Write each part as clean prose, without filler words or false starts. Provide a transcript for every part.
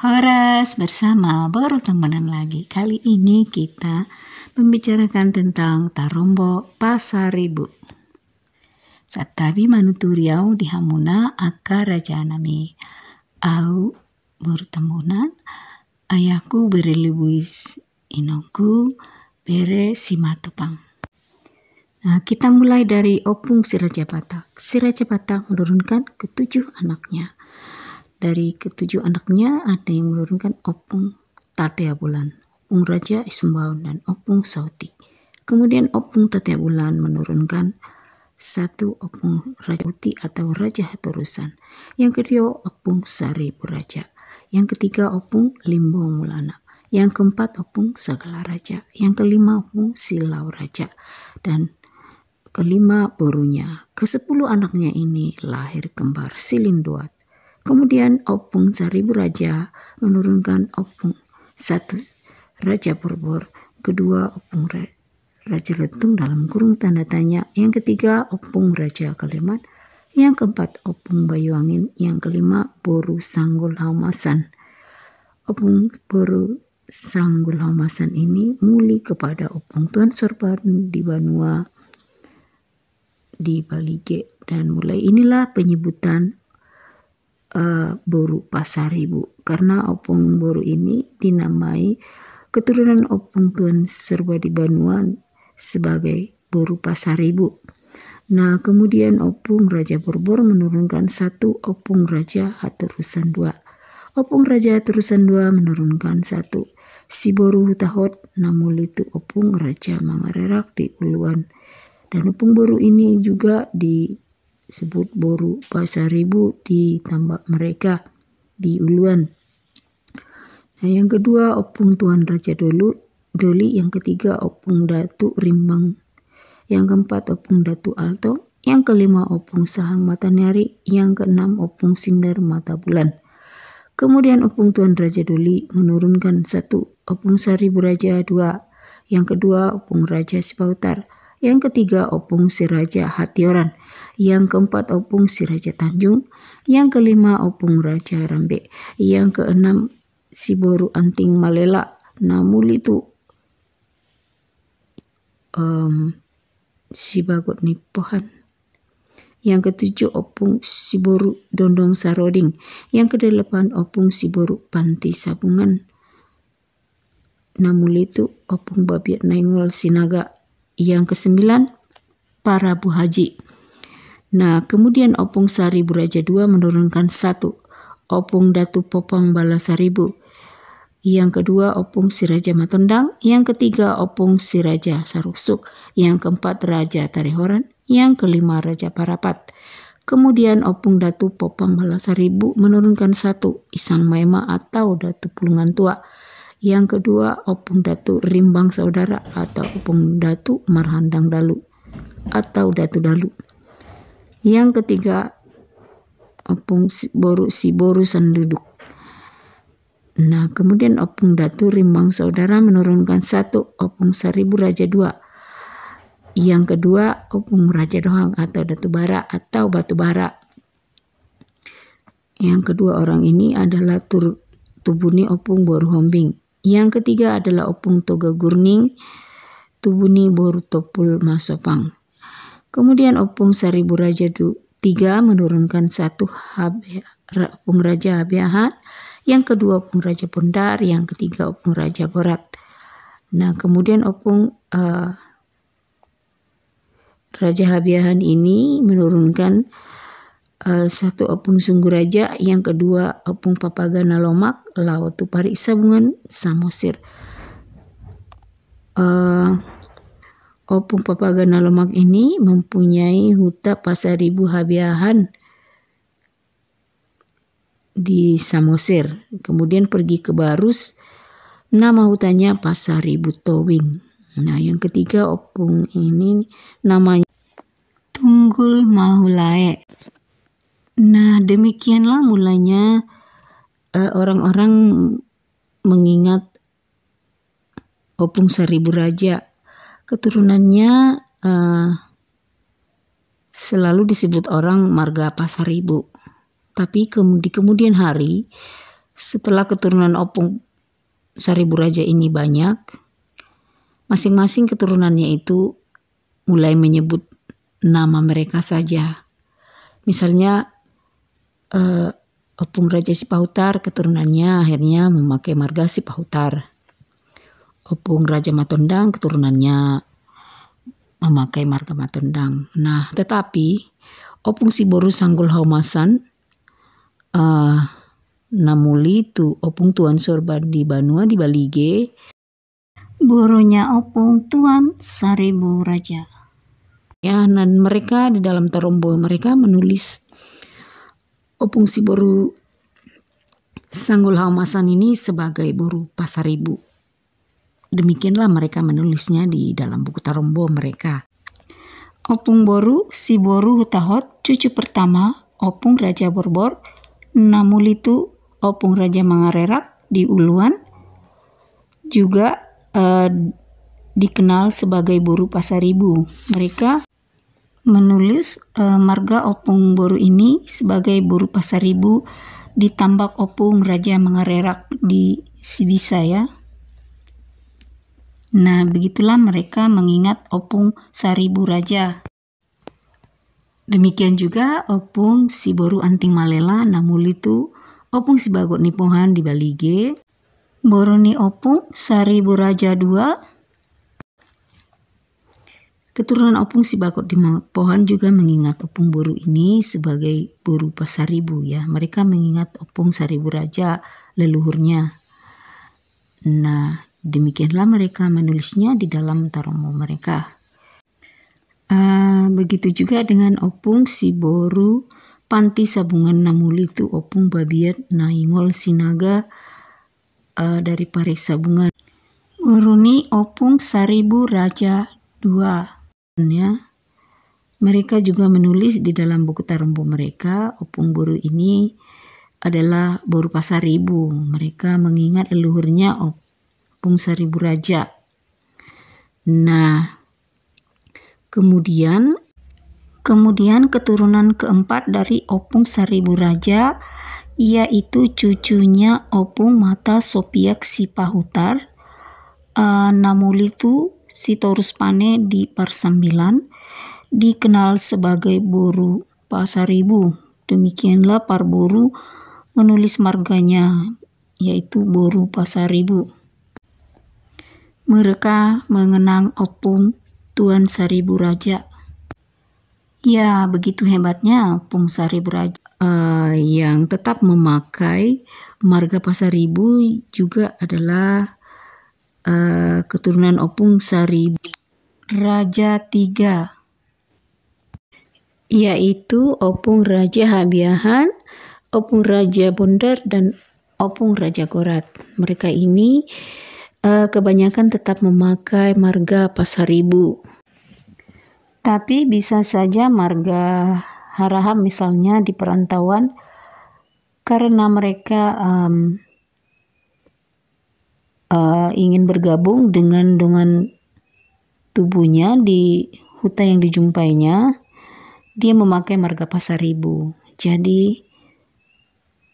Horas bersama baru temenan lagi. Kali ini kita membicarakan tentang Tarombo Pasaribu. Satabi manuturiau di hamuna aka raja nami. Au baru temenan ayahku bere libuis inoku bere simatupang. Nah, kita mulai dari opung si Raja Batak. Si Raja Batak menurunkan ketujuh anaknya. Dari ketujuh anaknya ada yang menurunkan opung Tatea Bulan, opung Raja Isumbaun, dan opung Sauti. Kemudian opung Tatea Bulan menurunkan satu opung Raja Uti atau Raja Haturusan. Yang kedua opung Saribu Raja. Yang ketiga opung Limbo Mulana. Yang keempat opung Sagala Raja. Yang kelima opung Silau Raja. Dan kelima borunya. Ke-10 anaknya ini lahir kembar Silinduat. Kemudian opung Saribu Raja menurunkan opung satu Raja Borbor, kedua opung Raja Letung dalam kurung tanda tanya, yang ketiga opung Raja Kaleman, yang keempat opung Bayu Angin, yang kelima Boru Sanggul Haumasan. Opung Boru Sanggul Haumasan ini muli kepada opung Tuan Sorban di Banua di Balige, dan mulai inilah penyebutan Boru Pasaribu, karena opung Boru ini dinamai keturunan opung Tuan Serba di Banua sebagai Boru Pasaribu. Nah, kemudian opung Raja Borbor menurunkan satu opung Raja Haturusan 2. Opung Raja Haturusan 2 menurunkan satu si Boru Hutahot, namun itu opung Raja Mangarerak di Uluan. Dan opung Boru ini juga disebut Boru Pasaribu di tambak mereka di Uluan. Nah, yang kedua opung Tuan Raja Doli, yang ketiga opung Datu Rimbang, yang keempat opung Datu Alto, yang kelima opung Sahang Matanyari, yang keenam opung Sindar Mata Bulan. Kemudian opung Tuan Raja Doli menurunkan satu opung Saribu Raja 2, yang kedua opung Raja Sipautar, yang ketiga opung si Raja Hatioran, yang keempat opung si Raja Tanjung, yang kelima opung Raja Rambe, yang keenam si Boru Anting Malela, namun itu si Bagot Nipohan, yang ketujuh opung si Boru Dondong Saroding, yang kedelapan opung si Boru Panti Sabungan, namun itu opung Babiat Naingol Sinaga, yang kesembilan para Bu Haji. Nah, kemudian opung Saribu Raja 2 menurunkan satu opung Datu Popang Balasaribu, yang kedua opung si Raja Matondang, yang ketiga opung si Raja Sarusuk, yang keempat Raja Tarehoran, yang kelima Raja Parapat. Kemudian opung Datu Popang Balasaribu menurunkan satu Isang Maema atau Datu Pulungan Tua, yang kedua opung Datu Rimbang Saudara atau opung Datu Marhandang Dalu atau Datu Dalu, yang ketiga opung si Boru Sanduduk. Nah, kemudian opung Datu Rimbang Saudara menurunkan satu opung Saribu Raja 2, yang kedua opung Raja Dohang atau Datu Bara atau Batu Bara. Yang kedua orang ini adalah Tubuni opung Boru Hombing. Yang ketiga adalah opung Toga Gurning, Tubuni Boru Topul Masopang. Kemudian opung Saribu Raja 3 menurunkan satu opung Raja Habiahan, yang kedua opung Raja Pondar, yang ketiga opung Raja Gorat. Nah, kemudian opung Raja Habiahan ini menurunkan satu opung Sunggu Raja, yang kedua opung Papagana Lomak, Lautu Pari Sabungan, Samosir. Opung Papagana Lomak ini mempunyai huta Pasaribu Habiahan di Samosir. Kemudian pergi ke Barus, nama hutannya Pasaribu Towing. Nah, yang ketiga opung ini namanya Tunggul Mahulae. Nah, demikianlah mulanya orang-orang mengingat opung Saribu Raja. Keturunannya selalu disebut orang marga Pasaribu. Tapi di kemudian hari Setelah keturunan Opung Seribu Raja ini banyak, masing-masing keturunannya itu mulai menyebut nama mereka saja. Misalnya Opung Raja Sipahutar keturunannya akhirnya memakai marga Sipahutar. Opung Raja Matondang keturunannya memakai marga Matondang. Nah, tetapi Opung Siboru Sanggul Haumasan namuli tu Opung Tuan Sorba di Banua di Balige, burunya Opung Tuan Seribu Raja. Ya, dan mereka di dalam Tarombo mereka menulis Opung Siboru Sanggul Haumasan ini sebagai Boru Pasaribu. Demikianlah mereka menulisnya di dalam buku Tarombo mereka. Opung Boru Siboru Hutahot cucu pertama Opung Raja Borbor namulitu Opung Raja Mangarerak di Uluan juga dikenal sebagai Boru Pasaribu. Mereka menulis marga Opung Boru ini sebagai Boru Pasaribu di tambak Opung Raja Mangarerak di Sibisa ya. Nah, begitulah mereka mengingat Opung Seribu Raja. Demikian juga Opung Siboru Anting Malela namulitu Opung Sibagot Nipohan di Balige, Boroni Opung Seribu Raja II. Keturunan Opung Sibagot di Nipohan juga mengingat Opung Boru ini sebagai Boru Pasaribu ya. Mereka mengingat Opung Seribu Raja leluhurnya. Nah, demikianlah mereka menulisnya di dalam Tarombo mereka. Begitu juga dengan Opung Siboru Panti Sabungan namulitu Opung Babiat Naingol Sinaga dari Pare Sabungan. Uruni Opung Seribu Raja II. Ya. Mereka juga menulis di dalam buku Tarombo mereka Opung Boru ini adalah Boru Pasaribu. Mereka mengingat leluhurnya Opung Seribu Raja. Nah, kemudian keturunan keempat dari Opung Seribu Raja yaitu cucunya Opung Mata Sopiak Sipahutar namulitu Sitorus Pane di Parsambilan dikenal sebagai Boru Pasaribu. Demikianlah Parboru menulis marganya yaitu Boru Pasaribu. Mereka mengenang Opung Tuan Seribu Raja. Ya, begitu hebatnya Opung Seribu Raja yang tetap memakai marga Pasaribu juga adalah keturunan Opung Seribu Raja III, yaitu Opung Raja Habiahan, Opung Raja Bondar, dan Opung Raja Gorat. Mereka ini kebanyakan tetap memakai marga Pasaribu. Tapi bisa saja marga Harahap misalnya di perantauan karena mereka ingin bergabung dengan tubuhnya di huta yang dijumpainya, dia memakai marga Pasaribu. Jadi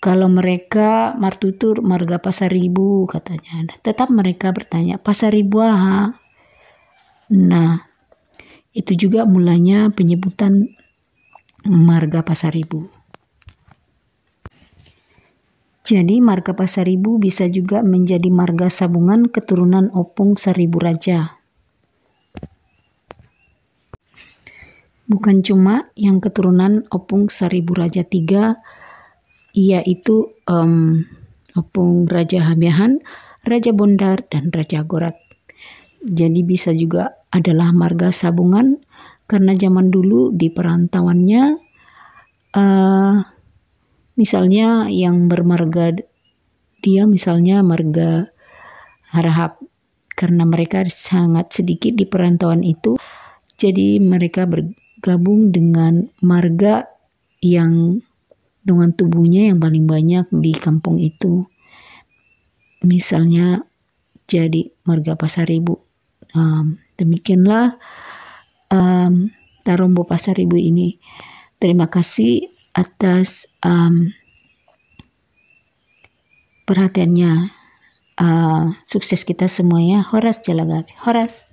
kalau mereka martutur marga Pasaribu katanya, tetap mereka bertanya Pasaribu aha. Nah, itu juga mulanya penyebutan marga Pasaribu. Jadi marga Pasaribu bisa juga menjadi marga sabungan keturunan Opung Seribu Raja. Bukan cuma yang keturunan Opung Seribu Raja III, yaitu Opung Raja Habiahan, Raja Bondar, dan Raja Gorat. Jadi bisa juga adalah marga sabungan karena zaman dulu di perantauannya misalnya yang bermarga dia misalnya marga Harahap karena mereka sangat sedikit di perantauan itu, jadi mereka bergabung dengan marga yang dengan tubuhnya yang paling banyak di kampung itu, misalnya jadi marga Pasaribu. Demikianlah Tarombo Pasaribu ini. Terima kasih atas perhatiannya. Sukses kita semuanya. Horas Jalagapi. Horas.